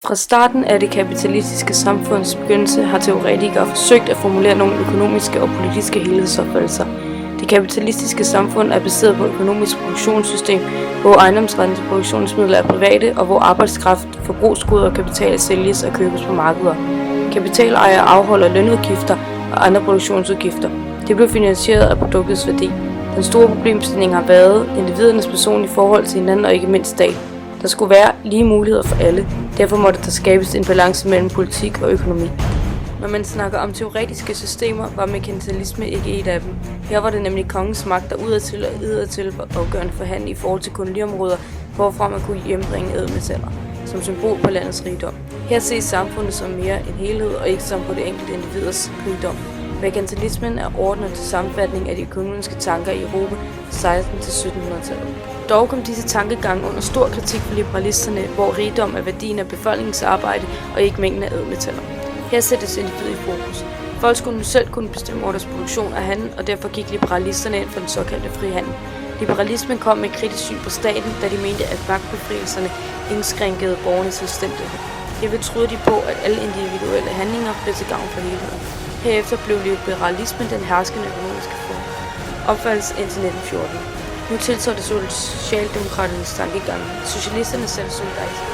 Fra starten af det kapitalistiske samfunds begyndelse har teoretikere forsøgt at formulere nogle økonomiske og politiske helhedsopfattelser. Det kapitalistiske samfund er baseret på et økonomisk produktionssystem, hvor ejendomsretten til produktionsmidler er private, og hvor arbejdskraft, forbrugsgoder og kapital sælges og købes på markeder. Kapitalejere afholder lønudgifter og andre produktionsudgifter. Det blev finansieret af produktets værdi. Den store problemstilling har været individernes personlige forhold til hinanden og ikke mindst staten. Der skulle være lige muligheder for alle. Derfor måtte der skabes en balance mellem politik og økonomi. Når man snakker om teoretiske systemer, var merkantilisme ikke et af dem. Her var det nemlig kongens magt, der udadtil og indadtil var afgørende for handel i forhold til koloniområder, hvorfra man kunne hjembringe ædelmetaller, som symbol på landets rigdom. Her ses samfundet som mere en helhed og ikke som på det enkelte individers rigdom. Merkantilismen er ordnet til sammenfatning af de økonomiske tanker i Europa fra 1600-1700-tallet. Dog kom disse tankegange under stor kritik fra liberalisterne, hvor rigdom er værdien af befolkningens arbejde og ikke mængden af ædelmetaller. Her sættes individet i fokus. Folk skulle nu selv kunne bestemme over deres produktion af handel, og derfor gik liberalisterne ind for den såkaldte frihandel. Liberalismen kom med et kritisk syn på staten, da de mente, at magtbefrielserne indskrænkede borgernes selvstændighed. Herved troede de på, at alle individuelle handlinger blev til gavn for helheden. Herefter blev liberalismen den herskende økonomiske form. Opfattelse indtil 1914. Nu tiltrådte socialdemokraternes tankegang. Socialisterne satte solidaritet.